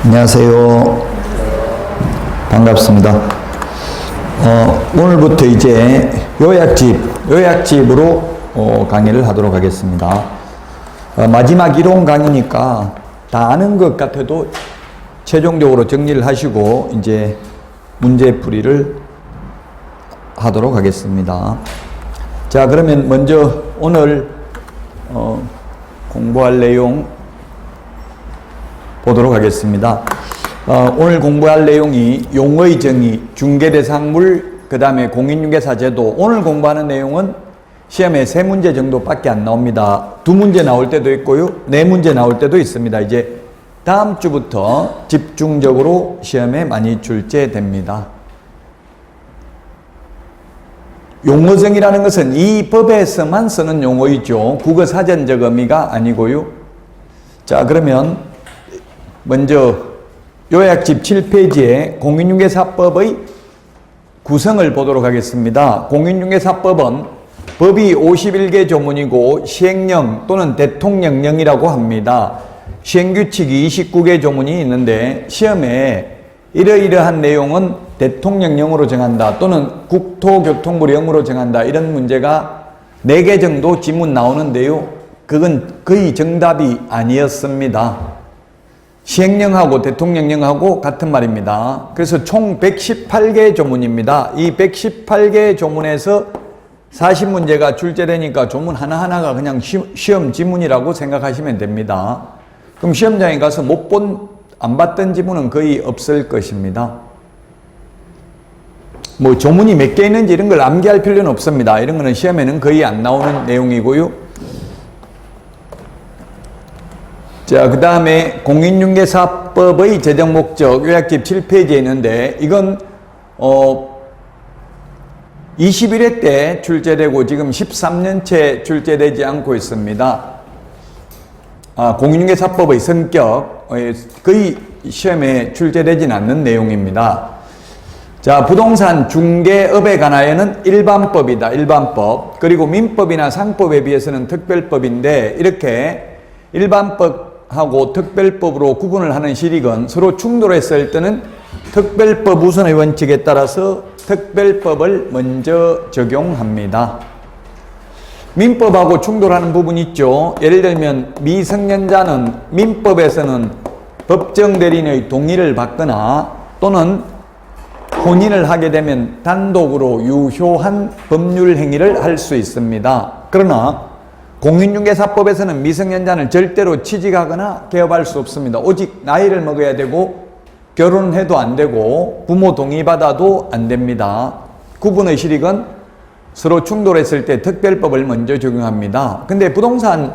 안녕하세요. 반갑습니다. 오늘부터 이제 요약집으로 강의를 하도록 하겠습니다. 마지막 이론 강의니까 다 아는 것 같아도 최종적으로 정리를 하시고 이제 문제풀이를 하도록 하겠습니다. 자, 그러면 먼저 오늘 공부할 내용 보도록 하겠습니다. 오늘 공부할 내용이 용어의 정의, 중개대상물, 그 다음에 공인중개사 제도. 오늘 공부하는 내용은 시험에 3문제 정도밖에 안 나옵니다. 2문제 나올 때도 있고요, 4문제 나올 때도 있습니다. 이제 다음 주부터 집중적으로 시험에 많이 출제됩니다. 용어정의라는 것은 이 법에서만 쓰는 용어이죠. 국어사전적 의미가 아니고요. 자, 그러면 먼저 요약집 7페이지에 공인중개사법의 구성을 보도록 하겠습니다. 공인중개사법은 법이 51개 조문이고 시행령 또는 대통령령이라고 합니다. 시행규칙이 29개 조문이 있는데 시험에 이러이러한 내용은 대통령령으로 정한다 또는 국토교통부령으로 정한다, 이런 문제가 4개 정도 지문 나오는데요, 그건 거의 정답이 아니었습니다. 시행령하고 대통령령하고 같은 말입니다. 그래서 총 118개 조문입니다. 이 118개 조문에서 40문제가 출제되니까 조문 하나하나가 그냥 시험 지문이라고 생각하시면 됩니다. 그럼 시험장에 가서 안 봤던 지문은 거의 없을 것입니다. 뭐 조문이 몇 개 있는지 이런 걸 암기할 필요는 없습니다. 이런 거는 시험에는 거의 안 나오는 내용이고요. 자, 그 다음에 공인중개사법의 제정 목적 요약집 7페이지에 있는데 이건 21회 때 출제되고 지금 13년째 출제되지 않고 있습니다. 공인중개사법의 성격, 거의 시험에 출제되진 않는 내용입니다. 자, 부동산 중개업에 관하여는 일반법이다, 일반법. 그리고 민법이나 상법에 비해서는 특별법인데, 이렇게 일반법하고 특별법으로 구분을 하는 실익은 서로 충돌했을 때는 특별법 우선의 원칙에 따라서 특별법을 먼저 적용합니다. 민법하고 충돌하는 부분이 있죠. 예를 들면 미성년자는 민법에서는 법정 대리인의 동의를 받거나 또는 혼인을 하게 되면 단독으로 유효한 법률 행위를 할 수 있습니다. 그러나 공인중개사법에서는 미성년자는 절대로 취직하거나 개업할 수 없습니다. 오직 나이를 먹어야 되고 결혼해도 안 되고 부모 동의받아도 안 됩니다. 구분의 실익은 서로 충돌했을 때 특별법을 먼저 적용합니다. 근데 부동산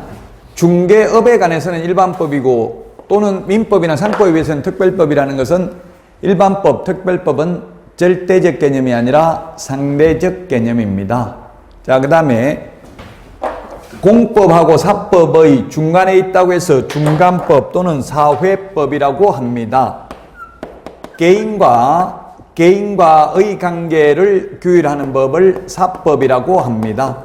중개업에 관해서는 일반법이고 또는 민법이나 상법에 비해서는 특별법이라는 것은 일반법, 특별법은 절대적 개념이 아니라 상대적 개념입니다. 자, 그 다음에 공법하고 사법의 중간에 있다고 해서 중간법 또는 사회법이라고 합니다. 개인과의 관계를 규율하는 법을 사법이라고 합니다.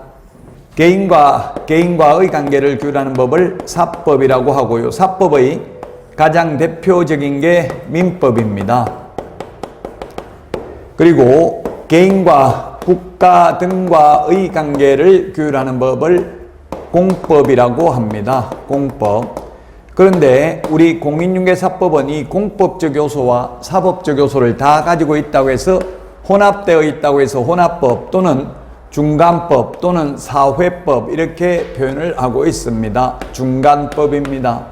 개인과의 관계를 규율하는 법을 사법이라고 하고요. 사법의 가장 대표적인 게 민법입니다. 그리고 개인과 국가 등과의 관계를 규율하는 법을 공법이라고 합니다. 공법. 그런데 우리 공인중개사법은 이 공법적 요소와 사법적 요소를 다 가지고 있다고 해서 혼합되어 있다고 해서 혼합법 또는 중간법 또는 사회법 이렇게 표현을 하고 있습니다. 중간법입니다.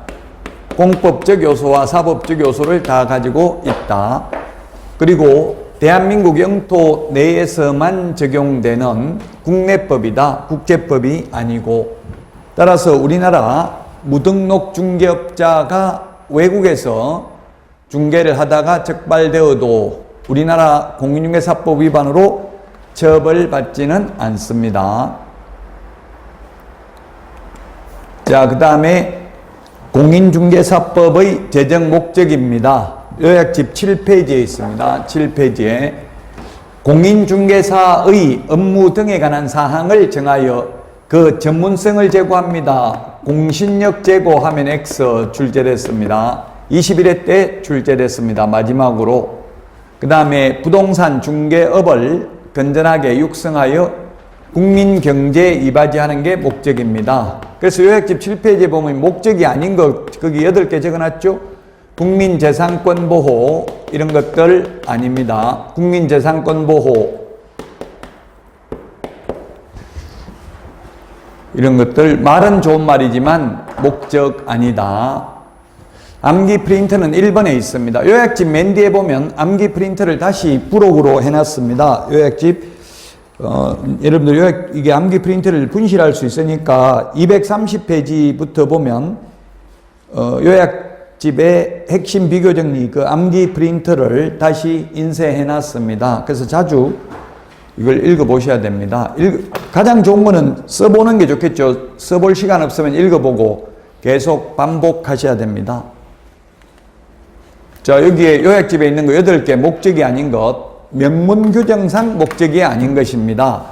공법적 요소와 사법적 요소를 다 가지고 있다. 그리고 대한민국 영토 내에서만 적용되는 국내법이다. 국제법이 아니고. 따라서 우리나라 무등록 중개업자가 외국에서 중개를 하다가 적발되어도 우리나라 공인중개사법 위반으로 처벌받지는 않습니다. 자, 그 다음에 공인중개사법의 제정 목적입니다. 요약집 7페이지에 있습니다. 7페이지에 공인중개사의 업무 등에 관한 사항을 정하여 그 전문성을 제고합니다. 공신력 제고하면 X 출제됐습니다. 21회 때 출제됐습니다. 마지막으로. 그 다음에 부동산 중개업을 건전하게 육성하여 국민 경제에 이바지하는 게 목적입니다. 그래서 요약집 7페이지에 보면 목적이 아닌 거 거기 8개 적어놨죠. 국민재산권 보호 이런 것들 아닙니다. 국민재산권 보호 이런 것들 말은 좋은 말이지만 목적 아니다. 암기 프린트는 1번에 있습니다. 요약집 맨 뒤에 보면 암기 프린트를 다시 부록으로 해놨습니다. 요약집 여러분들 이게 암기 프린트를 분실할 수 있으니까 230페이지부터 보면 요약집의 핵심 비교 정리 그 암기 프린트를 다시 인쇄해 놨습니다. 그래서 자주 이걸 읽어보셔야 됩니다. 가장 좋은 거는 써보는 게 좋겠죠. 써볼 시간 없으면 읽어보고 계속 반복하셔야 됩니다. 자, 여기에 요약집에 있는 거 8개 목적이 아닌 것, 명문 규정상 목적이 아닌 것입니다.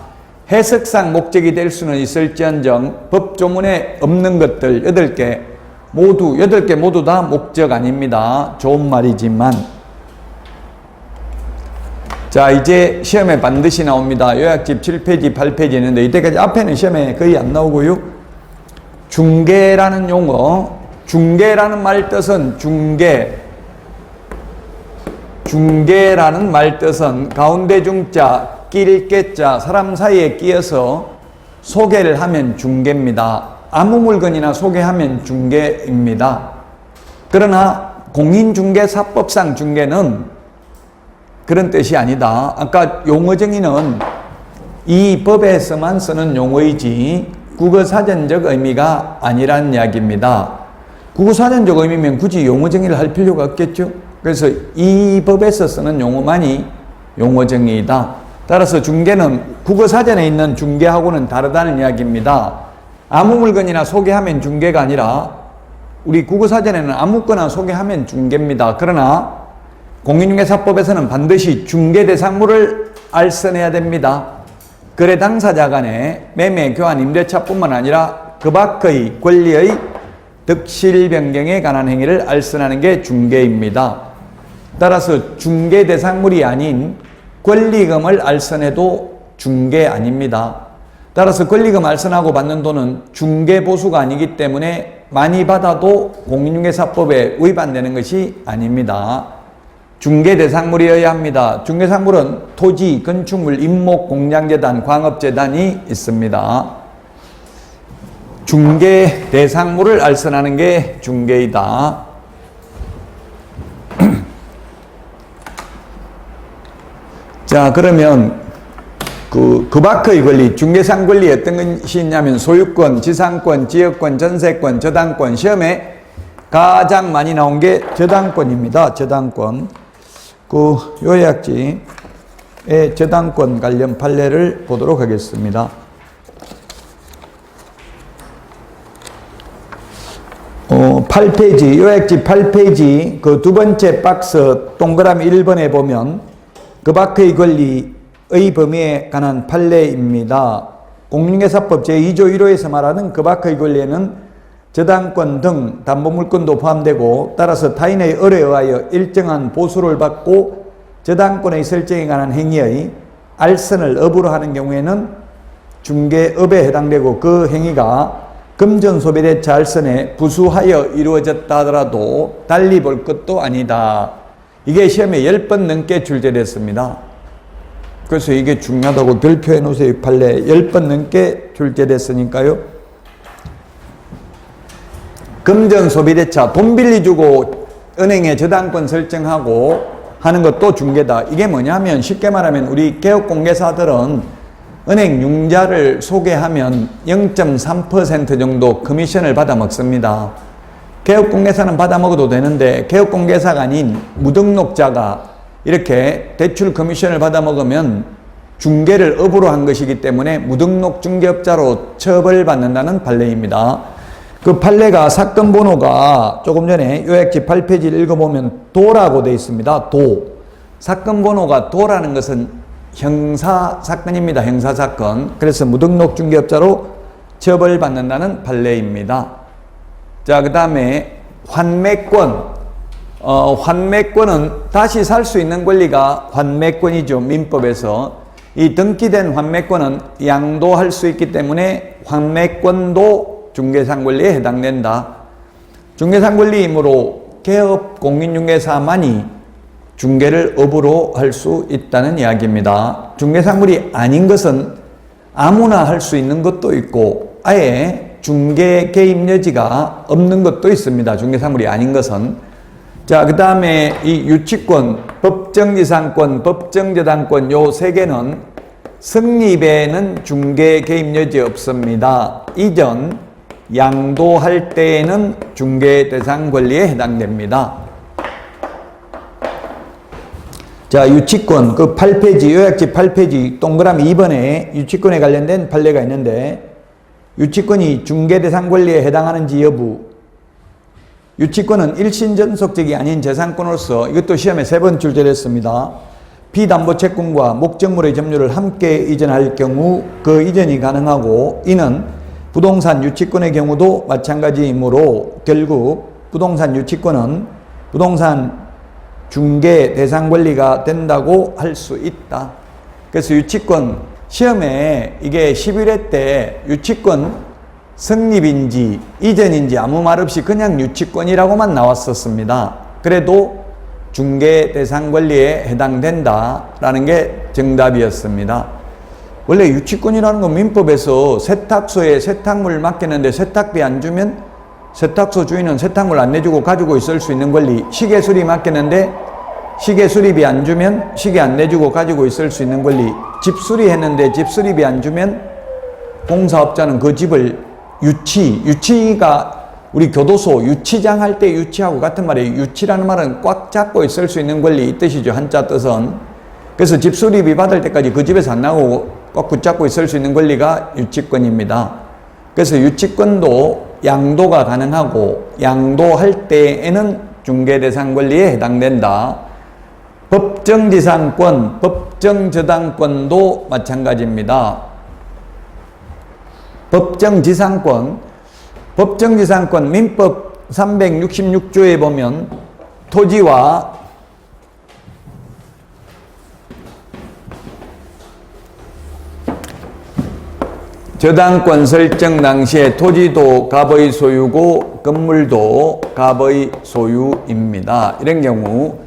해석상 목적이 될 수는 있을지언정 법조문에 없는 것들 8개 모두 다 목적 아닙니다. 좋은 말이지만. 자, 이제 시험에 반드시 나옵니다. 요약집 7페이지, 8페이지 있는데 이때까지 앞에는 시험에 거의 안 나오고요. 중개라는 용어, 중개라는 말 뜻은 중개라는 말 뜻은 가운데 중자, 끼일 깨자, 사람 사이에 끼어서 소개를 하면 중개입니다. 아무 물건이나 소개하면 중개입니다. 그러나 공인중개사법상 중개는 그런 뜻이 아니다. 아까 용어 정의는 이 법에서만 쓰는 용어이지 국어사전적 의미가 아니란 이야기입니다. 국어사전적 의미면 굳이 용어 정의를 할 필요가 없겠죠. 그래서 이 법에서 쓰는 용어만이 용어 정의이다. 따라서 중개는 국어사전에 있는 중개하고는 다르다는 이야기입니다. 아무 물건이나 소개하면 중개가 아니라 우리 국어사전에는 아무거나 소개하면 중개입니다. 그러나 공인중개사법에서는 반드시 중개대상물을 알선해야 됩니다. 거래 당사자 간의 매매, 교환, 임대차뿐만 아니라 그 밖의 권리의 득실 변경에 관한 행위를 알선하는 게 중개입니다. 따라서 중개대상물이 아닌 권리금을 알선해도 중개 아닙니다. 따라서 권리금 알선하고 받는 돈은 중개보수가 아니기 때문에 많이 받아도 공인중개사법에 위반되는 것이 아닙니다. 중개대상물이어야 합니다. 중개상물은 토지, 건축물, 임목, 공장재단, 광업재단이 있습니다. 중개대상물을 알선하는 게 중개이다. 자, 그러면 그 밖의 권리, 중개상 권리 어떤 것이 있냐면 소유권, 지상권, 지역권, 전세권, 저당권. 시험에 가장 많이 나온 게 저당권입니다. 저당권. 그 요약집의 저당권 관련 판례를 보도록 하겠습니다. 8페이지, 요약집 8페이지 그 두 번째 박스 동그라미 1번에 보면 그 밖의 권리의 범위에 관한 판례입니다. 공인중개사법 제2조 1호에서 말하는 그 밖의 권리에는 저당권 등 담보물권도 포함되고 따라서 타인의 을에 의하여 일정한 보수를 받고 저당권의 설정에 관한 행위의 알선을 업으로 하는 경우에는 중개업에 해당되고 그 행위가 금전소비대차 알선에 부수하여 이루어졌다 하더라도 달리 볼 것도 아니다. 이게 시험에 10번 넘게 출제됐습니다. 그래서 이게 중요하다고 별표해 놓으세요. 판례 10번 넘게 출제됐으니까요. 금전소비대차 돈 빌려주고 은행에 저당권 설정하고 하는 것도 중개다. 이게 뭐냐면 쉽게 말하면 우리 개업공개사들은 은행 융자를 소개하면 0.3% 정도 커미션을 받아 먹습니다. 개업공개사는 받아 먹어도 되는데 개업공개사가 아닌 무등록자가 이렇게 대출 커미션을 받아 먹으면 중개를 업으로 한 것이기 때문에 무등록 중개업자로 처벌받는다는 판례입니다. 그 판례가 사건 번호가 조금 전에 요약집 8페이지를 읽어보면 도라고 되어 있습니다. 도. 사건 번호가 도라는 것은 형사사건입니다. 형사사건. 그래서 무등록 중개업자로 처벌받는다는 판례입니다. 자, 그 다음에 환매권. 환매권은 다시 살 수 있는 권리가 환매권이죠. 민법에서. 이 등기된 환매권은 양도할 수 있기 때문에 환매권도 중개상권리에 해당된다. 중개상권리이므로 개업 공인중개사만이 중개를 업으로 할 수 있다는 이야기입니다. 중개상물이 아닌 것은 아무나 할 수 있는 것도 있고 아예 중개 개입 여지가 없는 것도 있습니다. 중개상물이 아닌 것은. 자, 그 다음에 이 유치권, 법정지상권, 법정저당권 요 세 개는 성립에는 중개 개입 여지 없습니다. 이전 양도할 때에는 중개 대상 권리에 해당됩니다. 자, 유치권 그 8페이지 요약지 8페이지 동그라미 2번에 유치권에 관련된 판례가 있는데 유치권이 중개 대상 권리에 해당하는지 여부. 유치권은 일신전속적이 아닌 재산권으로서 이것도 시험에 3번 출제됐습니다. 비담보채권과 목적물의 점유를 함께 이전할 경우 그 이전이 가능하고 이는 부동산 유치권의 경우도 마찬가지이므로 결국 부동산 유치권은 부동산 중개 대상 권리가 된다고 할 수 있다. 그래서 유치권 시험에 이게 11회 때 유치권 성립인지 이전인지 아무 말 없이 그냥 유치권이라고만 나왔었습니다. 그래도 중개 대상 권리에 해당된다라는 게 정답이었습니다. 원래 유치권이라는 건 민법에서 세탁소에 세탁물을 맡겼는데 세탁비 안 주면 세탁소 주인은 세탁물 안 내주고 가지고 있을 수 있는 권리, 시계 수리 맡겼는데 시계 수리비 안 주면 시계 안 내주고 가지고 있을 수 있는 권리, 집 수리했는데 집 수리비 안 주면 공사업자는 그 집을 유치가 우리 교도소 유치장 할 때 유치하고 같은 말이에요. 유치라는 말은 꽉 잡고 있을 수 있는 권리 이 뜻이죠. 한자 뜻은. 그래서 집 수리비 받을 때까지 그 집에서 안 나오고 꽉 붙잡고 있을 수 있는 권리가 유치권입니다. 그래서 유치권도 양도가 가능하고 양도할 때에는 중개대상 권리에 해당된다. 법정지상권, 법정저당권도 마찬가지입니다. 법정지상권 민법 366조에 보면 토지와 저당권 설정 당시에 토지도 갑의 소유고 건물도 갑의 소유입니다. 이런 경우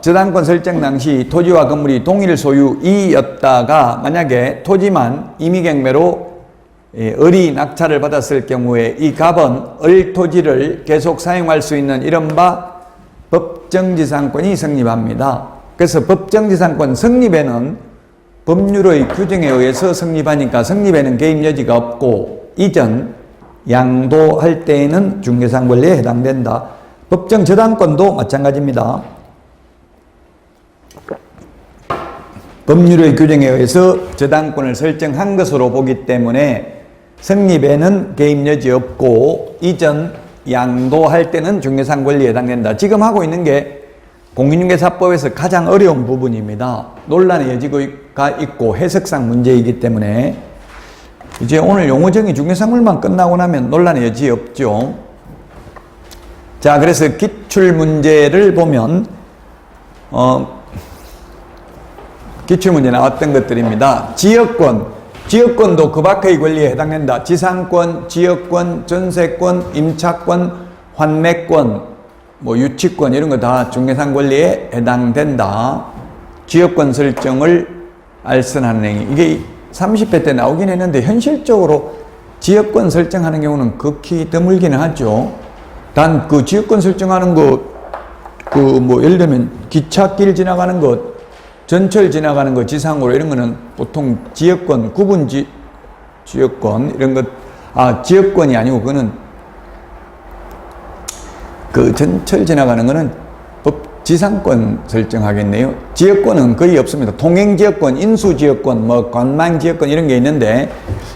저당권 설정 당시 토지와 건물이 동일 소유이었다가 만약에 토지만 임의경매로 을이 낙찰을 받았을 경우에 이 갑은 을 토지를 계속 사용할 수 있는 이른바 법정지상권이 성립합니다. 그래서 법정지상권 성립에는 법률의 규정에 의해서 성립하니까 성립에는 개입 여지가 없고 이전 양도할 때에는 중개상 권리에 해당된다. 법정저당권도 마찬가지입니다. 법률의 규정에 의해서 저당권을 설정한 것으로 보기 때문에 성립에는 개입 여지 없고 이전 양도할 때는 중개상 권리에 해당된다. 지금 하고 있는 게 공인중개사법에서 가장 어려운 부분입니다. 논란의 여지가 있고 해석상 문제이기 때문에 이제 오늘 용어정의 중개상물만 끝나고 나면 논란의 여지 없죠. 자, 그래서 기출문제를 보면 기출문제 나왔던 것들입니다. 지역권도 그 밖의 권리에 해당된다. 지상권, 지역권, 전세권, 임차권, 환매권, 유치권 이런 거 다 중개상 권리에 해당된다. 지역권 설정을 알선하는 행위. 이게 30회 때 나오긴 했는데 현실적으로 지역권 설정하는 경우는 극히 드물기는 하죠. 단 그 지역권 설정하는 것, 예를 들면 기찻길 지나가는 것, 전철 지나가는 거 지상으로 이런 거는 보통 지역권, 지역권 이런 것, 지역권이 아니고 그거는 그 전철 지나가는 거는 지상권 설정하겠네요. 지역권은 거의 없습니다. 통행지역권, 인수지역권, 관망지역권 이런 게 있는데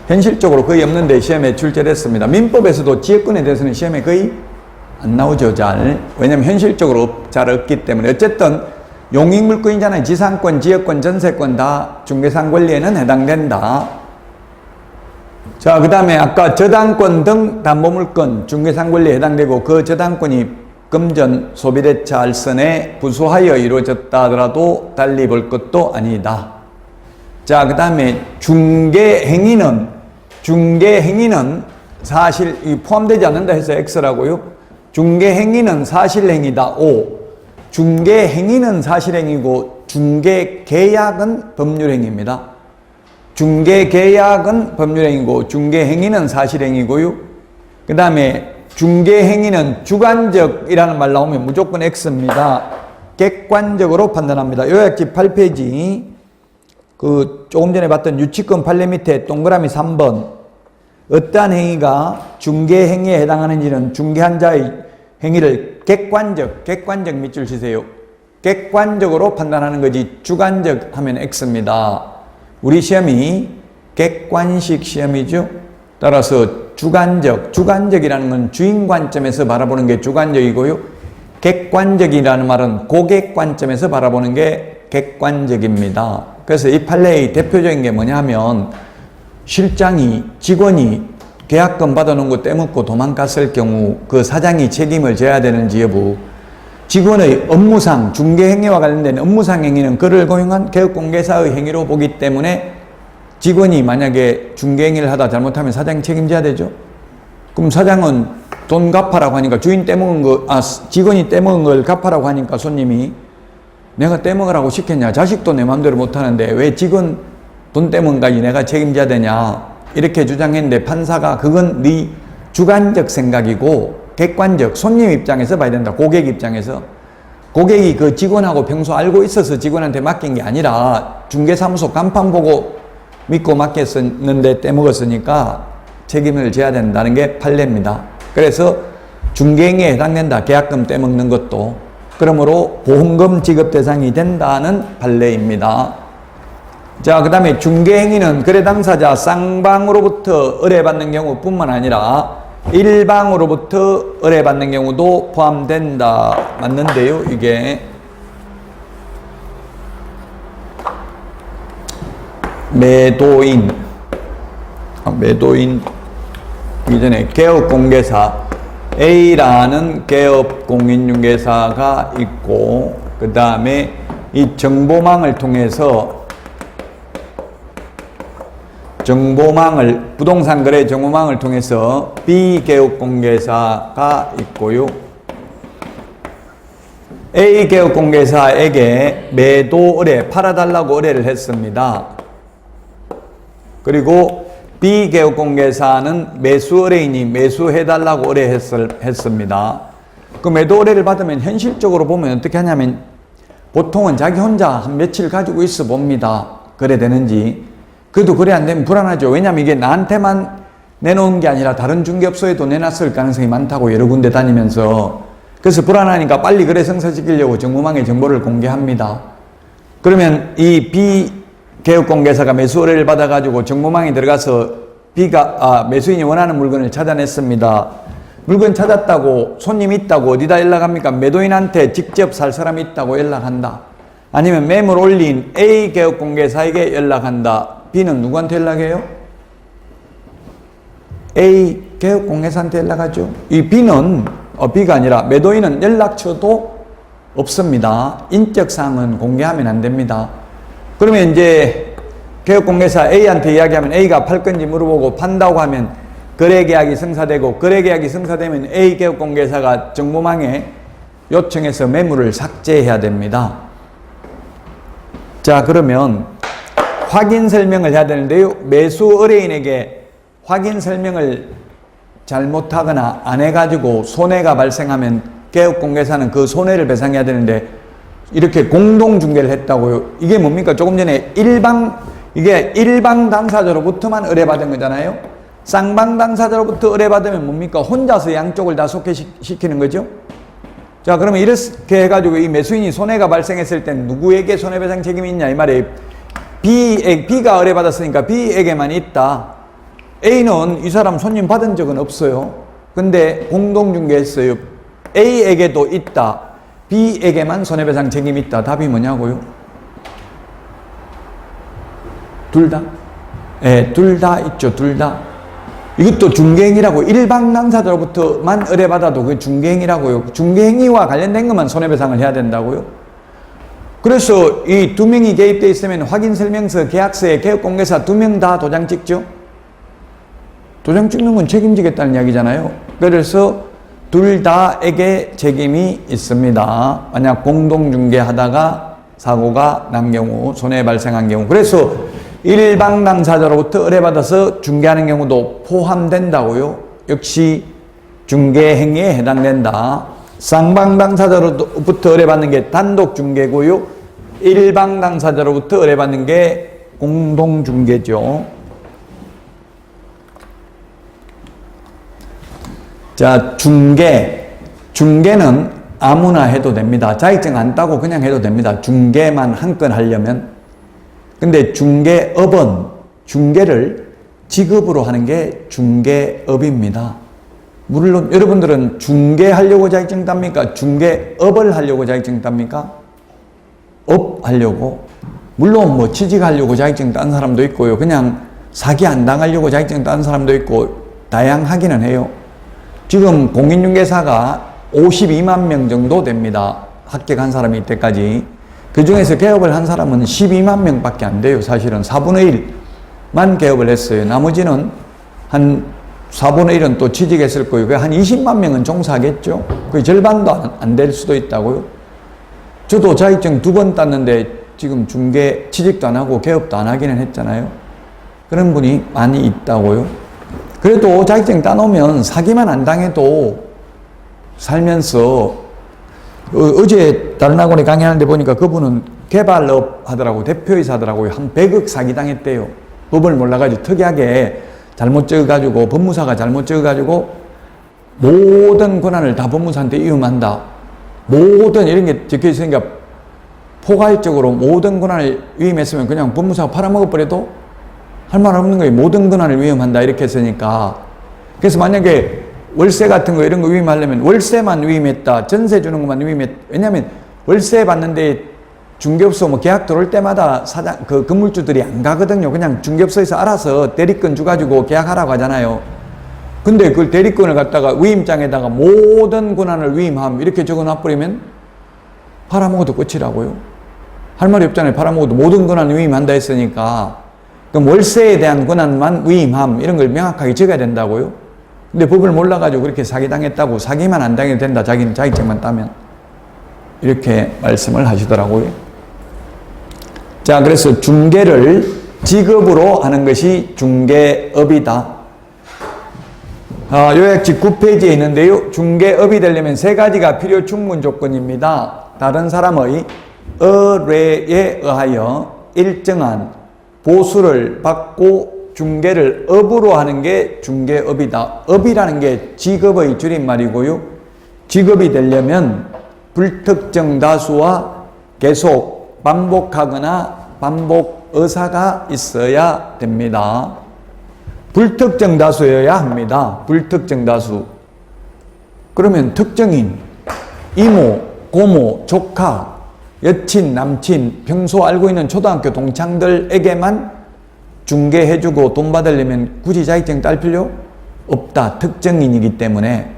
현실적으로 거의 없는데 시험에 출제됐습니다. 민법에서도 지역권에 대해서는 시험에 거의 안 나오죠, 잘. 왜냐면 현실적으로 잘 없기 때문에. 어쨌든 용익물권이잖아요. 지상권, 지역권, 전세권 다 중개상 권리에는 해당된다. 자, 그 다음에 아까 저당권 등 담보물권 중개상 권리에 해당되고 그 저당권이 금전 소비대차 알선에 부수하여 이루어졌다 하더라도 달리 볼 것도 아니다. 자, 그 다음에 중개행위는 사실 포함되지 않는다 해서 X라고요. 중개행위는 사실행위다. O. 중개행위는 사실행위고 중개계약은 법률행위입니다. 중개계약은 법률행위고 중개행위는 사실행위고요. 그 다음에 중개행위는 주관적이라는 말 나오면 무조건 X입니다. 객관적으로 판단합니다. 요약집 8페이지 조금 전에 봤던 유치권 판례 밑에 동그라미 3번 어떠한 행위가 중개행위에 해당하는지는 중개한 자의 행위를 객관적 밑줄 치세요. 객관적으로 판단하는 거지 주관적 하면 X입니다. 우리 시험이 객관식 시험이죠. 따라서 주관적이라는 건 주인 관점에서 바라보는 게 주관적이고요. 객관적이라는 말은 고객 관점에서 바라보는 게 객관적입니다. 그래서 이 판례의 대표적인 게 뭐냐면 직원이 계약금 받아놓은 거 떼먹고 도망갔을 경우 그 사장이 책임을 져야 되는지 여부, 직원의 업무상 중개행위와 관련된 업무상 행위는 그를 고용한 개업공개사의 행위로 보기 때문에 직원이 만약에 중개행위를 하다 잘못하면 사장이 책임져야 되죠. 그럼 사장은 돈 갚아라고 하니까 직원이 떼먹은 걸 갚아라고 하니까 손님이 내가 떼먹으라고 시켰냐, 자식도 내 마음대로 못하는데 왜 직원 돈 떼먹은까지 내가 책임져야 되냐 이렇게 주장했는데 판사가 그건 네 주관적 생각이고 객관적 손님 입장에서 봐야 된다. 고객 입장에서 고객이 그 직원하고 평소 알고 있어서 직원한테 맡긴 게 아니라 중개사무소 간판 보고 믿고 맡겼었는데 떼먹었으니까 책임을 져야 된다는 게 판례입니다. 그래서 중개행위에 해당된다. 계약금 떼먹는 것도. 그러므로 보험금 지급 대상이 된다는 판례입니다. 자, 그 다음에 중개행위는 거래 당사자 쌍방으로부터 의뢰받는 경우뿐만 아니라 일방으로부터 의뢰받는 경우도 포함된다. 맞는데요, 이게 매도인 이전에 개업공개사 A라는 개업공인중개사가 있고 그 다음에 이 정보망을 통해서 부동산 거래 정보망을 통해서 B 개업공개사가 있고요. A 개업공개사에게 매도 의뢰, 팔아달라고 의뢰를 했습니다. 그리고 B 개업공개사는 매수 의뢰인이 매수해달라고 의뢰했습니다. 그 매도 의뢰를 받으면 현실적으로 보면 어떻게 하냐면 보통은 자기 혼자 한 며칠 가지고 있어 봅니다. 거래되는지. 그래도 거래 안 되면 불안하죠. 왜냐면 이게 나한테만 내놓은 게 아니라 다른 중개업소에도 내놨을 가능성이 많다고 여러 군데 다니면서. 그래서 불안하니까 빨리 거래 성사시키려고 정보망에 정보를 공개합니다. 그러면 이 B 개업공개사가 매수 의뢰를 받아가지고 정보망에 들어가서 매수인이 원하는 물건을 찾아냈습니다. 물건 찾았다고, 손님 있다고 어디다 연락합니까? 매도인한테 직접 살 사람이 있다고 연락한다. 아니면 매물 올린 A 개업공개사에게 연락한다. B는 누구한테 연락해요? A 개업공개사한테 연락하죠. 이 B는 B가 아니라 매도인은 연락처도 없습니다. 인적사항은 공개하면 안 됩니다. 그러면 이제 개업공개사 A한테 이야기하면 A가 팔 건지 물어보고 판다고 하면 거래계약이 성사되고 거래계약이 성사되면 A 개업공개사가 정보망에 요청해서 매물을 삭제해야 됩니다. 자, 그러면 확인 설명을 해야 되는데요. 매수 의뢰인에게 확인 설명을 잘못하거나 안 해가지고 손해가 발생하면 개업공개사는 그 손해를 배상해야 되는데 이렇게 공동중개를 했다고요. 이게 뭡니까? 조금 전에 일방 당사자로부터만 의뢰받은 거잖아요. 쌍방 당사자로부터 의뢰받으면 뭡니까? 혼자서 양쪽을 다 속회시키는 거죠. 자, 그러면 이렇게 해가지고 이 매수인이 손해가 발생했을 땐 누구에게 손해배상 책임이 있냐 이 말이에요. B가 의뢰받았으니까 B에게만 있다. A는 이 사람 손님 받은 적은 없어요. 근데 공동중개했어요. A에게도 있다. B에게만 손해배상 책임이 있다. 답이 뭐냐고요? 둘 다? 네, 둘 다 있죠. 둘 다. 이것도 중개행위라고, 일방 당사자로부터만 의뢰받아도 그 중개행위라고요. 중개행위와 관련된 것만 손해배상을 해야 된다고요. 그래서 이 두 명이 개입되어 있으면 확인설명서, 계약서에 개업공개사 두 명 다 도장 찍죠. 도장 찍는 건 책임지겠다는 이야기잖아요. 그래서 둘 다에게 책임이 있습니다. 만약 공동중개하다가 사고가 난 경우, 손해 발생한 경우. 그래서 일방 당사자로부터 의뢰받아서 중개하는 경우도 포함된다고요. 역시 중개행위에 해당된다. 쌍방 당사자로부터 의뢰받는 게 단독 중개고요. 일방 당사자로부터 의뢰받는 게 공동 중개죠. 자, 중개는 아무나 해도 됩니다. 자격증 안 따고 그냥 해도 됩니다. 중개만 한 건 하려면. 근데 중개업은 중개를 직업으로 하는 게 중개업입니다. 물론 여러분들은 중개하려고 자격증 땁니까? 중개업을 하려고 자격증 땁니까? 업 하려고. 물론 뭐 취직하려고 자격증 딴 사람도 있고요. 그냥 사기 안 당하려고 자격증 딴 사람도 있고 다양하기는 해요. 지금 공인중개사가 52만 명 정도 됩니다. 합격한 사람이 이때까지. 그 중에서 개업을 한 사람은 12만 명밖에 안 돼요. 사실은 4분의 1만 개업을 했어요. 나머지는 한 4분의 1은 또 취직했을 거예요. 한 20만 명은 종사하겠죠. 그 절반도 안 될 수도 있다고요. 저도 자격증 2번 땄는데 지금 중개 취직도 안 하고 개업도 안 하기는 했잖아요. 그런 분이 많이 있다고요. 그래도 자격증 따놓으면 사기만 안 당해도 살면서, 어제 다른 학원에 강의하는데 보니까 그분은 개발업 하더라고, 대표이사 하더라고요. 한 100억 사기 당했대요. 법을 몰라가지고 특이하게 잘못 적어가지고, 법무사가 잘못 적어가지고 모든 권한을 다 법무사한테 위임한다. 모든 이런 게 적혀 있으니까 포괄적으로 모든 권한을 위임했으면 그냥 법무사가 팔아먹어버려도 할 말 없는 거예요. 모든 권한을 위임한다 이렇게 했으니까. 그래서 만약에 월세 같은 거 이런 거 위임하려면 월세만 위임했다, 전세 주는 것만 왜냐면 월세 받는데 중개업소 뭐 계약 들어올 때마다 그 건물주들이 안 가거든요. 그냥 중개업소에서 알아서 대리권 주가지고 계약하라고 하잖아요. 근데 그 대리권을 갖다가 위임장에다가 모든 권한을 위임함 이렇게 적어 놔버리면 팔아먹어도 끝이라고요. 할 말이 없잖아요. 팔아먹어도 모든 권한을 위임한다 했으니까. 그럼 월세에 대한 권한만 위임함 이런 걸 명확하게 적어야 된다고요. 근데 법을 몰라가지고 그렇게 사기당했다고, 사기만 안 당해도 된다, 자기는 자격증만 따면, 이렇게 말씀을 하시더라고요. 자, 그래서 중개를 직업으로 하는 것이 중개업이다. 요약집 9페이지에 있는데요. 중개업이 되려면 3가지가 필요 충분 조건입니다. 다른 사람의 의뢰에 의하여 일정한 보수를 받고 중개를 업으로 하는 게 중개업이다. 업이라는 게 직업의 줄임말이고요. 직업이 되려면 불특정 다수와 계속 반복하거나 반복 의사가 있어야 됩니다. 불특정 다수여야 합니다. 불특정 다수. 그러면 특정인, 이모, 고모, 조카, 여친, 남친, 평소 알고 있는 초등학교 동창들에게만 중개해주고 돈 받으려면 굳이 자격증 딸 필요 없다. 특정인이기 때문에.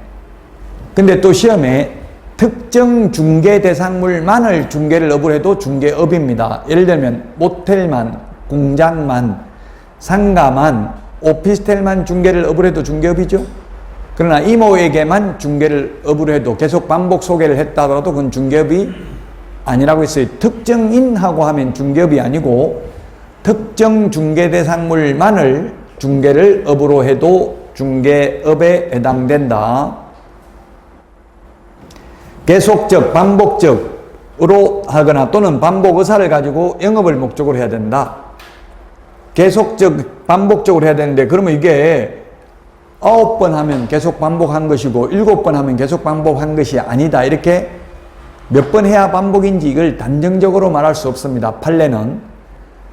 근데 또 시험에 특정 중개 대상물만을 중개를 업을 해도 중개업입니다. 예를 들면 모텔만, 공장만, 상가만, 오피스텔만 중개를 업을 해도 중개업이죠. 그러나 이모에게만 중개를 업을 해도 계속 반복 소개를 했다더라도 그건 중개업이 아니라고 했어요. 특정인하고 하면 중개업이 아니고 특정 중개 대상물만을 중개를 업으로 해도 중개업에 해당된다. 계속적, 반복적으로 하거나 또는 반복 의사를 가지고 영업을 목적으로 해야 된다. 계속적, 반복적으로 해야 되는데 그러면 이게 9번 하면 계속 반복한 것이고 7번 하면 계속 반복한 것이 아니다. 이렇게 몇 번 해야 반복인지 이걸 단정적으로 말할 수 없습니다. 판례는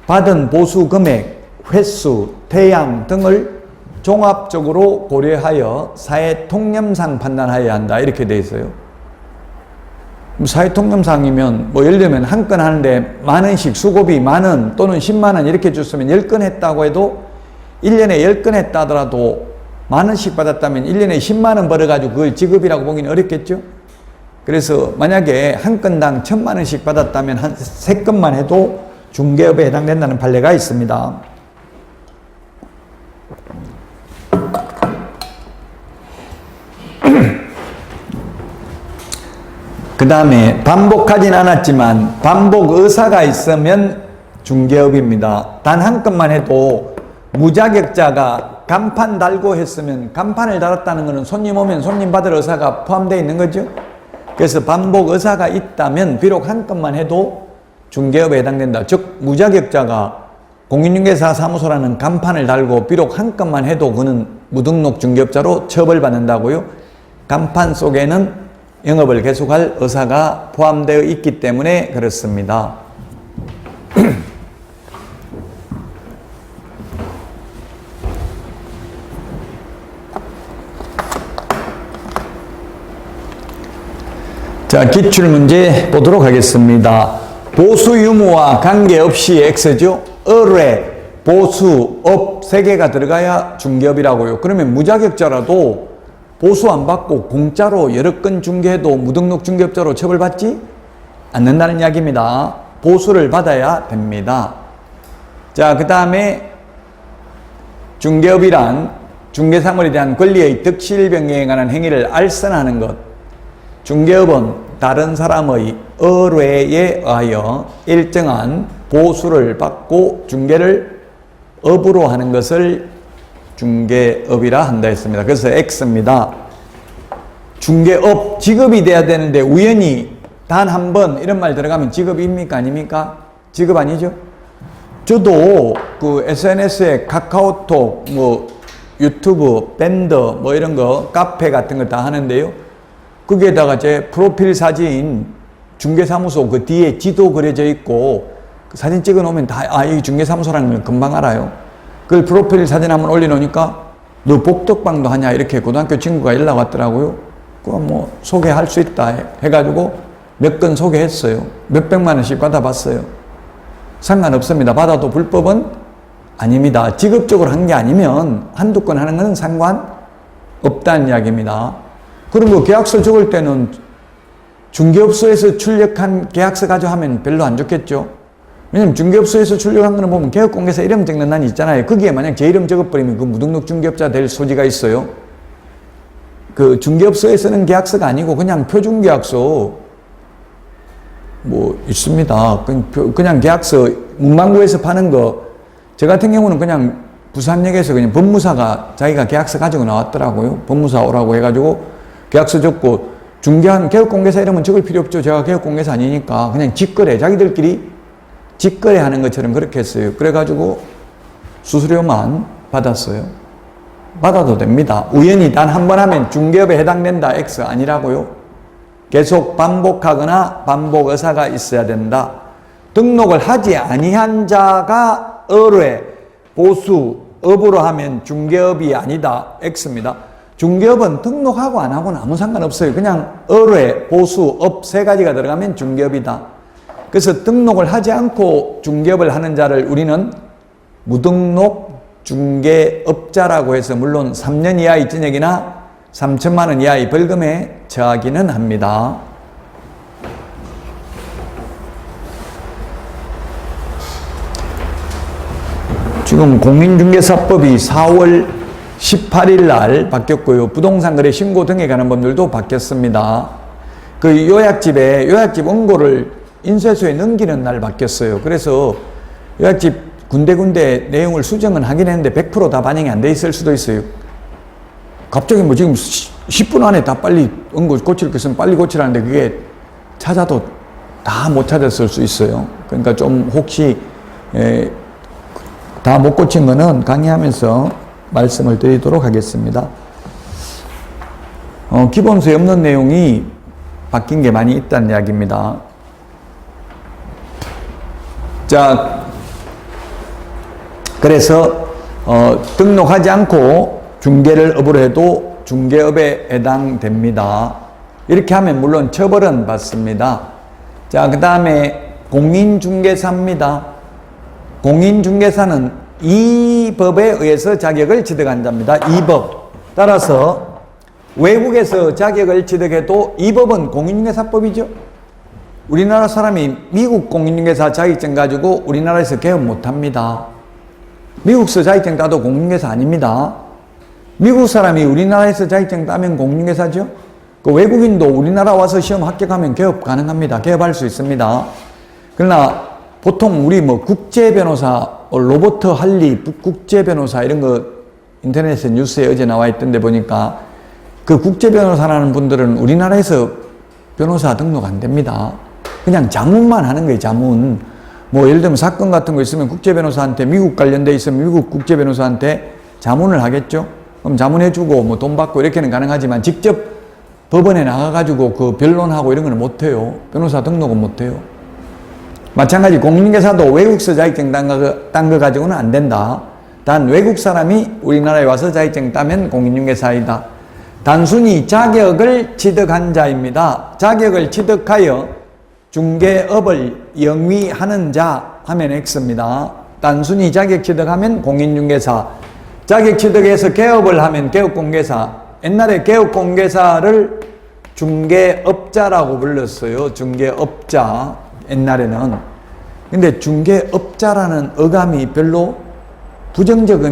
받은 보수 금액, 횟수, 태양 등을 종합적으로 고려하여 사회 통념상 판단하여야 한다. 이렇게 돼 있어요. 사회 통념상이면 뭐 예를 들면 한 건 하는데 10,000원씩 수고비 10,000원 또는 100,000원 이렇게 줬으면 10건 했다고 해도 1년에 10건 했다 하더라도 만 원씩 받았다면 1년에 10만 원 벌어가지고 그걸 직업이라고 보기는 어렵겠죠? 그래서 만약에 한 건당 1,000만 원씩 받았다면 한 3건만 해도 중개업에 해당된다는 판례가 있습니다. 그 다음에 반복하진 않았지만 반복 의사가 있으면 중개업입니다. 단 한 건만 해도 무자격자가 간판 달고 했으면 간판을 달았다는 것은 손님 오면 손님 받을 의사가 포함되어 있는 거죠. 그래서 반복 의사가 있다면 비록 한 건만 해도 중개업에 해당된다. 즉 무자격자가 공인중개사 사무소라는 간판을 달고 비록 한 건만 해도 그는 무등록 중개업자로 처벌받는다고요. 간판 속에는 영업을 계속할 의사가 포함되어 있기 때문에 그렇습니다. 자, 기출문제 보도록 하겠습니다. 보수 유무와 관계없이 X죠. 의뢰, 보수, 업 3개가 들어가야 중개업이라고요. 그러면 무자격자라도 보수 안 받고 공짜로 여러 건 중개해도 무등록 중개업자로 처벌받지 않는다는 이야기입니다. 보수를 받아야 됩니다. 자, 그 다음에 중개업이란 중개사물에 대한 권리의 득실병행에 관한 행위를 알선하는 것. 중개업은 다른 사람의 의뢰에 의하여 일정한 보수를 받고 중개를 업으로 하는 것을 중개업이라 한다 했습니다. 그래서 X입니다. 중개업, 직업이 돼야 되는데 우연히 단 한 번 이런 말 들어가면 직업입니까? 아닙니까? 직업 아니죠? 저도 그 SNS에 카카오톡, 뭐 유튜브, 밴드, 뭐 이런 거, 카페 같은 거 다 하는데요. 거기에다가 제 프로필 사진, 중개사무소 그 뒤에 지도 그려져 있고 그 사진 찍어 놓으면 다, 아, 이 중개사무소라는 걸 금방 알아요. 그걸 프로필 사진 한번 올려놓으니까 너 복덕방도 하냐 이렇게 고등학교 친구가 연락 왔더라고요. 그거 뭐 소개할 수 있다 해가지고 몇 건 소개했어요. 몇백만 원씩 받아봤어요. 상관없습니다. 받아도 불법은 아닙니다. 직업적으로 한 게 아니면 한두 건 하는 건 상관없다는 이야기입니다. 그리고 계약서 적을 때는 중개업소에서 출력한 계약서 가지고 하면 별로 안 좋겠죠. 왜냐면 중개업소에서 출력한 거는 보면 개업공개사 이름 적는 난이 있잖아요. 거기에 만약 제 이름 적어버리면 그 무등록 중개업자 될 소지가 있어요. 그 중개업소에 쓰는 계약서가 아니고 그냥 표준계약서 뭐 있습니다. 그냥 계약서 문방구에서 파는 거, 저 같은 경우는 그냥 부산역에서 그냥 법무사가 자기가 계약서 가지고 나왔더라고요. 법무사 오라고 해가지고 계약서 적고, 중개한 개업공개사 이름은 적을 필요 없죠. 제가 개업공개사 아니니까 그냥 직거래, 자기들끼리 직거래 하는 것처럼 그렇게 했어요. 그래가지고 수수료만 받았어요. 받아도 됩니다. 우연히 단 한 번 하면 중개업에 해당된다 X 아니라고요. 계속 반복하거나 반복 의사가 있어야 된다. 등록을 하지 아니한 자가 의뢰, 보수, 업으로 하면 중개업이 아니다 X입니다. 중개업은 등록하고 안 하고는 아무 상관없어요. 그냥 의뢰, 보수, 업 3가지가 들어가면 중개업이다. 그래서 등록을 하지 않고 중개업을 하는 자를 우리는 무등록 중개업자라고 해서 물론 3년 이하의 징역이나 3천만 원 이하의 벌금에 처하기는 합니다. 지금 공인중개사법이 4월 18일 날 바뀌었고요. 부동산 거래 신고 등에 관한 법률도 바뀌었습니다. 그 요약집 원고를 인쇄소에 넘기는 날 바뀌었어요. 그래서 요약집 군데군데 내용을 수정은 하긴 했는데 100% 다 반영이 안 돼 있을 수도 있어요. 갑자기 뭐 지금 10분 안에 다 빨리 원고 고칠 것은 빨리 고치라는데 그게 찾아도 다 못 찾았을 수 있어요. 그러니까 좀 혹시 다 못 고친 거는 강의하면서 말씀을 드리도록 하겠습니다. 기본서에 없는 내용이 바뀐 게 많이 있다는 이야기입니다. 자, 그래서 등록하지 않고 중개를 업으로 해도 중개업에 해당됩니다. 이렇게 하면 물론 처벌은 받습니다. 자, 그 다음에 공인중개사입니다. 공인중개사는 이 법에 의해서 자격을 취득한 자입니다. 이 법. 따라서 외국에서 자격을 취득해도 이 법은 공인중개사법이죠. 우리나라 사람이 미국 공인중개사 자격증 가지고 우리나라에서 개업 못합니다. 미국서 자격증 따도 공인중개사 아닙니다. 미국 사람이 우리나라에서 자격증 따면 공인중개사죠. 그 외국인도 우리나라 와서 시험 합격하면 개업 가능합니다. 개업할 수 있습니다. 그러나 보통 우리 뭐 국제변호사, 로버트 할리 국제변호사 이런 거 인터넷에 뉴스에 어제 나와 있던데 보니까 그 국제변호사라는 분들은 우리나라에서 변호사 등록 안 됩니다. 그냥 자문만 하는 거예요, 자문. 뭐 예를 들면 사건 같은 거 있으면 국제변호사한테 미국 관련돼 있으면 미국 국제변호사한테 자문을 하겠죠. 그럼 자문해주고 뭐 돈 받고 이렇게는 가능하지만 직접 법원에 나가가지고 그 변론하고 이런 거는 못해요. 변호사 등록은 못해요. 마찬가지 공인중개사도 외국서 자격증 딴 거 가지고는 안 된다. 단 외국 사람이 우리나라에 와서 자격증 따면 공인중개사이다. 단순히 자격을 취득한 자입니다. 자격을 취득하여 중개업을 영위하는 자 하면 X입니다. 단순히 자격 취득하면 공인중개사, 자격 취득해서 개업을 하면 개업공개사. 옛날에 개업공개사를 중개업자라고 불렀어요. 중개업자. 옛날에는. 근데 중개업자라는 어감이 별로 부정적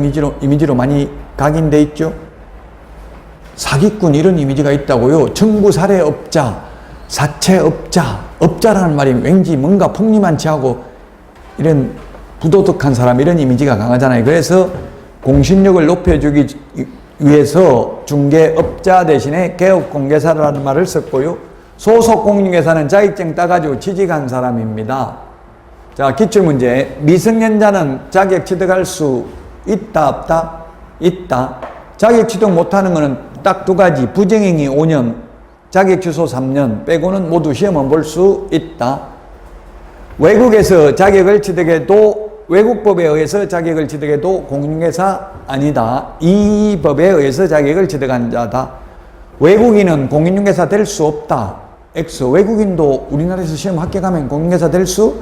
이미지로 많이 각인돼 있죠. 사기꾼 이런 이미지가 있다고요. 청부살해업자, 사채업자, 업자라는 말이 왠지 뭔가 폭리만치 하고 이런 부도덕한 사람 이런 이미지가 강하잖아요. 그래서 공신력을 높여주기 위해서 중개업자 대신에 개업공개사라는 말을 썼고요. 소속 공인중개사는 자격증 따가지고 취직한 사람입니다. 자, 기출문제. 미성년자는 자격 취득할 수 있다, 없다? 있다. 자격 취득 못하는 거는 딱 두 가지. 부정행위 5년, 자격 취소 3년 빼고는 모두 시험은 볼 수 있다. 외국에서 자격을 취득해도 외국법에 의해서 자격을 취득해도 공인중개사 아니다. 이 법에 의해서 자격을 취득한 자다. 외국인은 공인중개사 될 수 없다. X. 외국인도 우리나라에서 시험 합격하면 공인중개사 될 수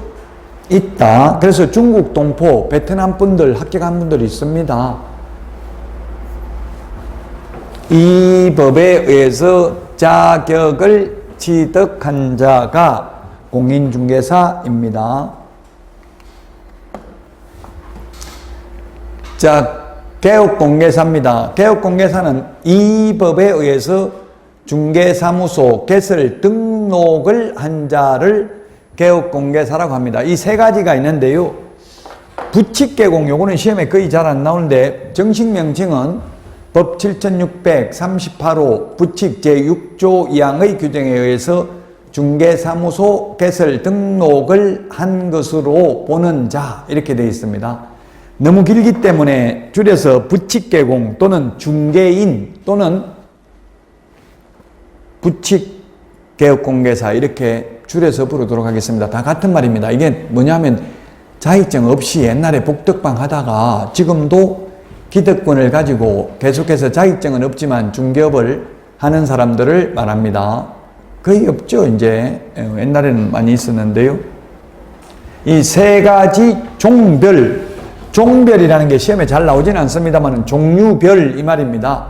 있다. 그래서 중국 동포, 베트남 분들 합격한 분들이 있습니다. 이 법에 의해서 자격을 취득한 자가 공인중개사입니다. 자, 개업공개사입니다. 개업공개사는 이 법에 의해서 중개사무소 개설 등록을 한 자를 개업공개사라고 합니다. 이 세 가지가 있는데요. 부칙개공, 요거는 시험에 거의 잘 안 나오는데 정식 명칭은 법 7638호 부칙 제6조 2항의 규정에 의해서 중개사무소 개설 등록을 한 것으로 보는 자 이렇게 되어 있습니다. 너무 길기 때문에 줄여서 부칙개공 또는 중개인 또는 부칙개업공개사 이렇게 줄여서 부르도록 하겠습니다. 다 같은 말입니다. 이게 뭐냐면 자격증 없이 옛날에 복덕방 하다가 지금도 기득권을 가지고 계속해서 자격증은 없지만 중개업을 하는 사람들을 말합니다. 거의 없죠. 이제 옛날에는 많이 있었는데요. 이 세 가지 종별이라는 게 시험에 잘 나오지는 않습니다만 종류별 이 말입니다.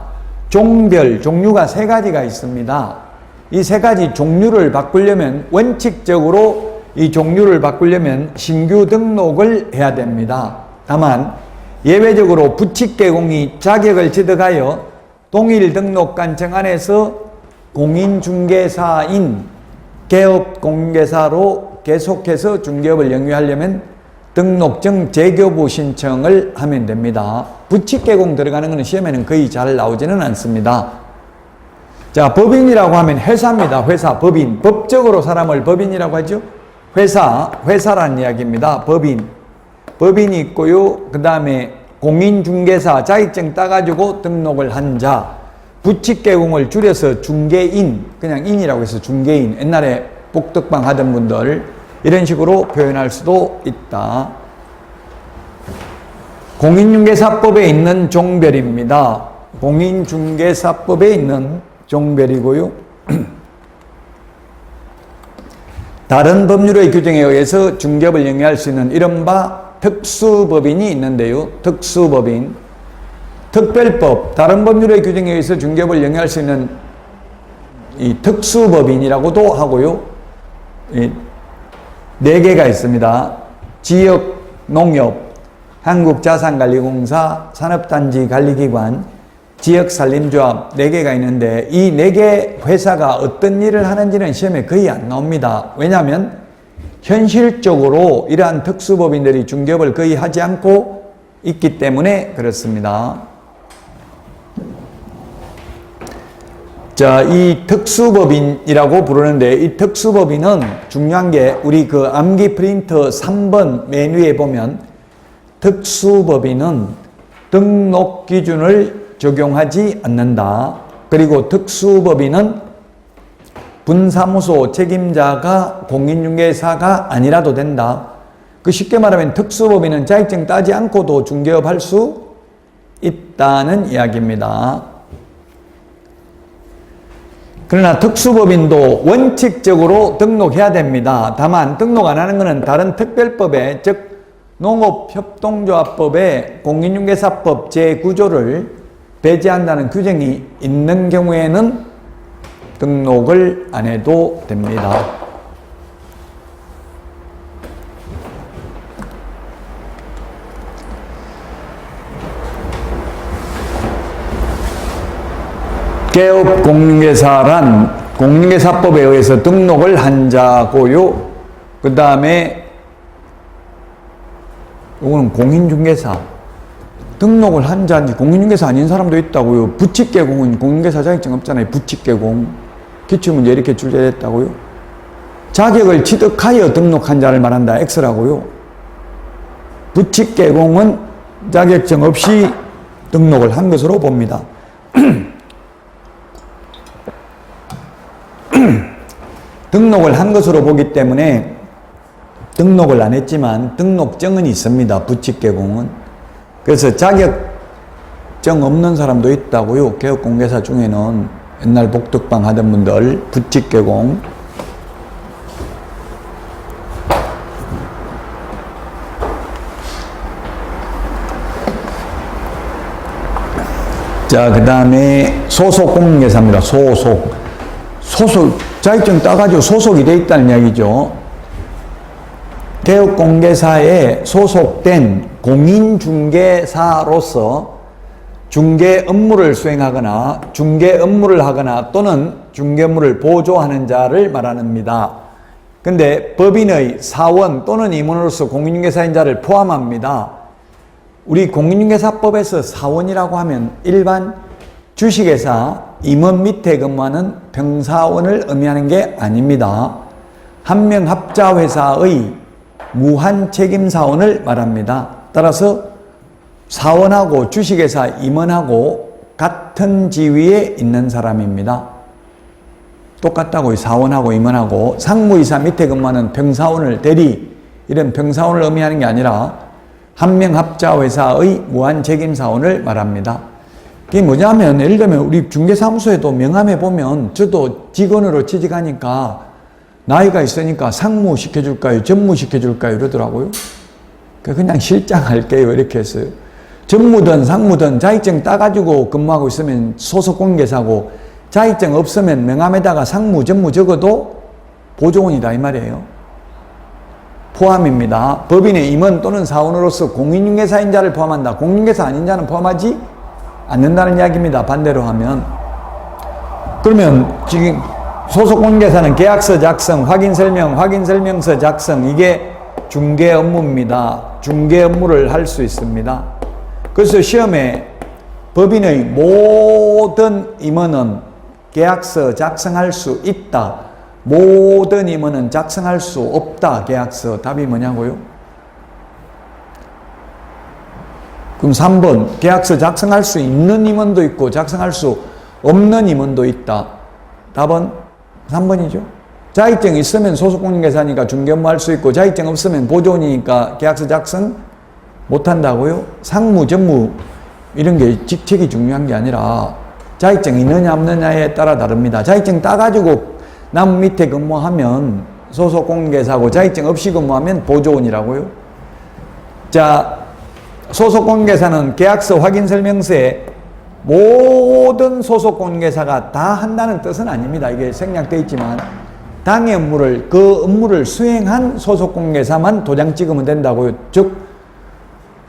종류가 세 가지가 있습니다. 이 세 가지 종류를 바꾸려면 원칙적으로 이 종류를 바꾸려면 신규 등록을 해야 됩니다. 다만 예외적으로 부칙개공이 자격을 취득하여 동일 등록관청 안에서 공인중개사인 개업공개사로 계속해서 중개업을 영위하려면 등록증 재교부 신청을 하면 됩니다. 부칙개공 들어가는 것은 시험에는 거의 잘 나오지는 않습니다. 자, 법인이라고 하면 회사입니다. 회사, 법인. 법적으로 사람을 법인이라고 하죠. 회사라는 이야기입니다. 법인이 있고요. 그 다음에 공인중개사 자격증 따가지고 등록을 한 자. 부칙개공을 줄여서 중개인, 그냥 인이라고 해서 중개인. 옛날에 복덕방 하던 분들 이런 식으로 표현할 수도 있다. 공인중개사법에 있는 종별입니다. 공인중개사법에 있는 종별이고요. 다른 법률의 규정에 의해서 중개업을 영위할 수 있는 이른바 특수법인이 있는데요. 특수법인 특별법, 다른 법률의 규정에 의해서 중개업을 영위할 수 있는 이 특수법인이라고도 하고요. 이 4개가 있습니다. 지역 농협, 한국자산관리공사, 산업단지관리기관, 지역산림조합 4개가 있는데 이 4개 회사가 어떤 일을 하는지는 시험에 거의 안 나옵니다. 왜냐하면 현실적으로 이러한 특수법인들이 중개업을 거의 하지 않고 있기 때문에 그렇습니다. 자, 이 특수법인이라고 부르는데 이 특수법인은 중요한 게 우리 그 암기 프린터 3번 메뉴에 보면 특수법인은 등록 기준을 적용하지 않는다. 그리고 특수법인은 분사무소 책임자가 공인중개사가 아니라도 된다. 그 쉽게 말하면 특수법인은 자격증 따지 않고도 중개업 할 수 있다는 이야기입니다. 그러나 특수법인도 원칙적으로 등록해야 됩니다. 다만 등록 안 하는 것은 다른 특별법에 즉 농업협동조합법의 공인중개사법 제9조를 배제한다는 규정이 있는 경우에는 등록을 안 해도 됩니다. 개업 공인중개사란 공인중개사법에 의해서 등록을 한 자고요. 그 다음에 이거는 공인중개사. 등록을 한 자인지 공인중개사 아닌 사람도 있다고요. 부칙개공은 공인중개사 자격증 없잖아요. 부칙개공. 기출문제 이렇게 출제됐다고요. 자격을 취득하여 등록한 자를 말한다. X라고요. 부칙개공은 자격증 없이 등록을 한 것으로 봅니다. 등록을 한 것으로 보기 때문에 등록을 안 했지만 등록증은 있습니다. 부칙개공은. 그래서 자격증 없는 사람도 있다고요. 개업공개사 중에는 옛날 복덕방 하던 분들 부칙개공. 자, 그 다음에 소속 공인중개사입니다. 소속 자격증 따가지고 소속이 돼 있다는 이야기죠. 개업공개사에 소속된 공인중개사로서 중개 업무를 수행하거나 중개 업무를 하거나 또는 중개 업무를 보조하는 자를 말합니다. 근데 법인의 사원 또는 임원으로서 공인중개사인 자를 포함합니다. 우리 공인중개사법에서 사원이라고 하면 일반 주식회사 임원 밑에 근무하는 병사원을 의미하는 게 아닙니다. 한명합자회사의 무한책임사원을 말합니다. 따라서 사원하고 주식회사 임원하고 같은 지위에 있는 사람입니다. 똑같다고요. 사원하고 임원하고 상무이사 밑에 근무하는 병사원을 이런 병사원을 의미하는 게 아니라 한명합자회사의 무한책임사원을 말합니다. 그게 뭐냐면 예를 들면 우리 중개사무소에도 명함에 보면 저도 직원으로 취직하니까 나이가 있으니까 상무 시켜줄까요? 전무 시켜줄까요? 이러더라고요. 그냥 실장 할게요. 이렇게 했어요. 전무든 상무든 자격증 따가지고 근무하고 있으면 소속 공개사고 자격증 없으면 명함에다가 상무, 전무 적어도 보조원이다 이 말이에요. 포함입니다. 법인의 임원 또는 사원으로서 공인중개사인 자를 포함한다. 공인중개사 아닌 자는 포함하지 않는다는 이야기입니다. 반대로 하면. 그러면 지금 소속 공개사는 계약서 작성, 확인설명, 확인설명서 작성 이게 중개 업무입니다. 중개 업무를 할 수 있습니다. 그래서 시험에 법인의 모든 임원은 계약서 작성할 수 있다. 모든 임원은 작성할 수 없다. 계약서. 답이 뭐냐고요? 그럼 3번 계약서 작성할 수 있는 임원도 있고 작성할 수 없는 임원도 있다. 답은 3번이죠. 자격증 있으면 소속공인중개사니까 중개업무 할 수 있고 자격증 없으면 보조원이니까 계약서 작성 못한다고요? 상무, 전무 이런 게 직책이 중요한 게 아니라 자격증 있느냐 없느냐에 따라 다릅니다. 자격증 따가지고 남 밑에 근무하면 소속공인중개사고 자격증 없이 근무하면 보조원이라고요. 자, 소속공개사는 계약서 확인설명서에 모든 소속공개사가 다 한다는 뜻은 아닙니다. 이게 생략되어 있지만 당의 업무를, 그 업무를 수행한 소속공개사만 도장 찍으면 된다고요. 즉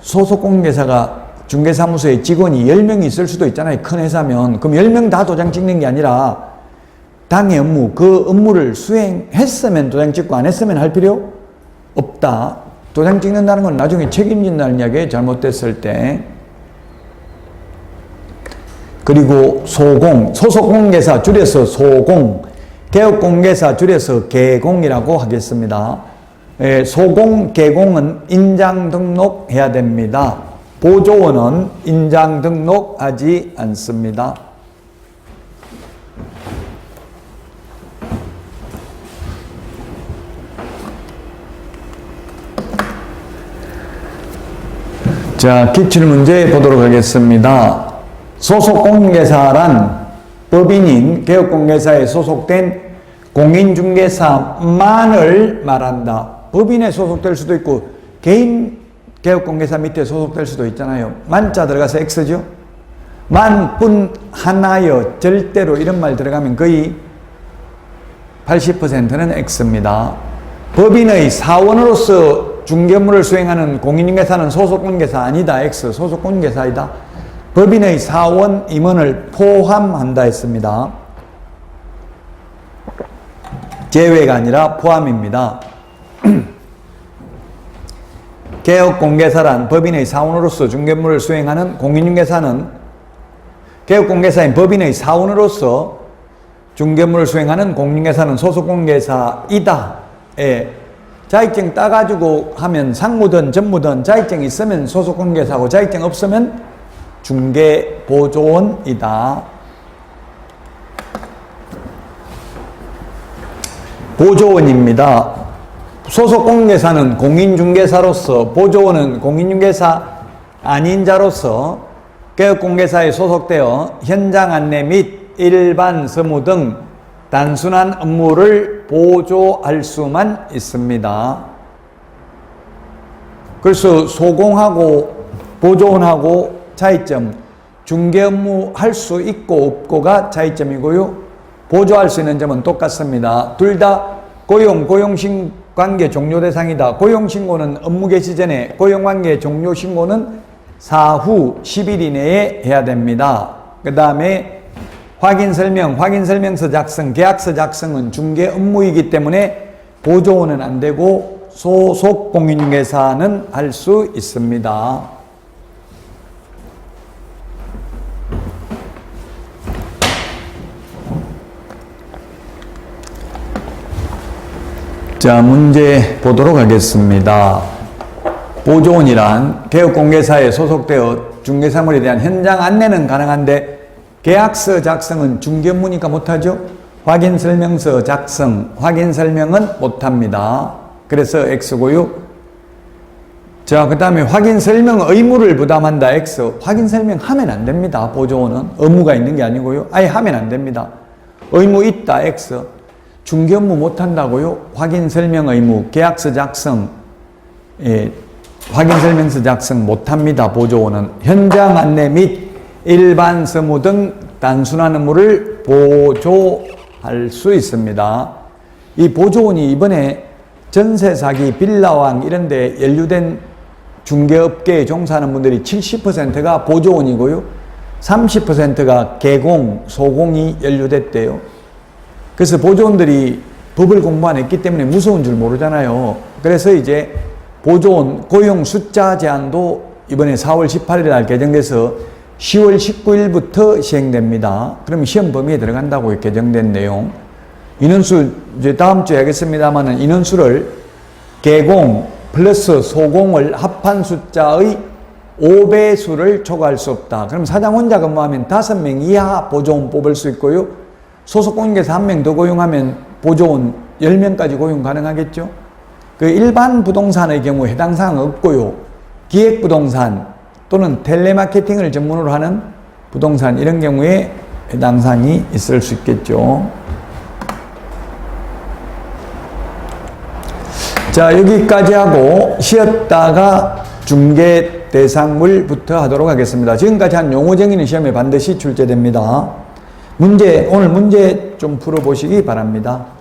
소속공개사가 중개사무소에 직원이 10명이 있을 수도 있잖아요. 큰 회사면. 그럼 10명 다 도장 찍는 게 아니라 당의 업무, 그 업무를 수행했으면 도장 찍고 안 했으면 할 필요 없다. 도장 찍는다는 건 나중에 책임진다는 이야기에 잘못됐을 때. 그리고 소공, 소속공개사 줄여서 소공, 개업공개사 줄여서 개공이라고 하겠습니다. 소공, 개공은 인장 등록해야 됩니다. 보조원은 인장 등록하지 않습니다. 자, 기출문제 보도록 하겠습니다. 소속공개사란 법인인 개업공개사에 소속된 공인중개사만을 말한다. 법인에 소속될 수도 있고 개인 개업공개사 밑에 소속될 수도 있잖아요. 만자 들어가서 X죠. 만뿐 하나여 절대로 이런 말 들어가면 거의 80%는 X입니다. 법인의 사원으로서 중개업무를 수행하는 공인중개사는 소속공개사 아니다. X. 소속공개사이다. 법인의 사원 임원을 포함한다 했습니다. 제외가 아니라 포함입니다. 개업공개사란 법인의 사원으로서 중개업무를 수행하는 공인중개사는 개업공개사인 법인의 사원으로서 중개업무를 수행하는 공인중개사는 소속공개사이다. 자격증 따가지고 하면 상무든 전무든 자격증 있으면 소속공개사고 자격증 없으면 중개보조원이다. 보조원입니다. 소속공개사는 공인중개사로서, 보조원은 공인중개사 아닌 자로서 개업공개사에 소속되어 현장 안내 및 일반 서무 등 단순한 업무를 보조할 수만 있습니다. 그래서 소공하고 보조원하고 차이점, 중개업무 할 수 있고 없고가 차이점이고요. 보조할 수 있는 점은 똑같습니다. 둘 다 고용관계 종료 대상이다. 고용신고는 업무 개시 전에, 고용관계 종료 신고는 사후 10일 이내에 해야 됩니다. 그 다음에 확인설명서 작성, 계약서 작성은 중개 업무이기 때문에 보조원은 안 되고 소속 공인중개사는 할 수 있습니다. 자, 문제 보도록 하겠습니다. 보조원이란 개업공개사에 소속되어 중개사물에 대한 현장 안내는 가능한데 계약서 작성은 중개업무니까 못하죠. 확인설명서 작성, 확인설명은 못합니다. 그래서 X고요. 자, 그 다음에 확인설명 의무를 부담한다. X. 확인설명 하면 안 됩니다. 보조원은 의무가 있는 게 아니고요. 아예 하면 안 됩니다. 의무 있다. X. 중개업무 못한다고요? 확인설명 의무, 계약서 작성, 확인설명서 작성 못합니다. 보조원은 현장 안내 및 일반 서무 등 단순한 업무를 보조할 수 있습니다. 이 보조원이 이번에 전세 사기, 빌라왕 이런 데 연루된 중개업계에 종사하는 분들이 70%가 보조원이고요. 30%가 개공, 소공이 연루됐대요. 그래서 보조원들이 법을 공부 안 했기 때문에 무서운 줄 모르잖아요. 그래서 이제 보조원 고용 숫자 제한도 이번에 4월 18일 날 개정돼서 10월 19일부터 시행됩니다. 그러면 시험 범위에 들어간다고 개정된 내용. 인원수 이제 다음 주에 하겠습니다만은 인원수를 개공 플러스 소공을 합한 숫자의 5배수를 초과할 수 없다. 그럼 사장 혼자 근무하면 5명 이하 보조원 뽑을 수 있고요. 소속공인중개사 1명 더 고용하면 보조원 10명까지 고용 가능하겠죠. 그 일반 부동산의 경우 해당 사항 없고요. 기획부동산 또는 텔레마케팅을 전문으로 하는 부동산 이런 경우에 해당 사항이 있을 수 있겠죠. 자, 여기까지 하고 쉬었다가 중개 때 대상물부터 하도록 하겠습니다. 지금까지 한 용어 정의는 시험에 반드시 출제됩니다. 오늘 문제 좀 풀어보시기 바랍니다.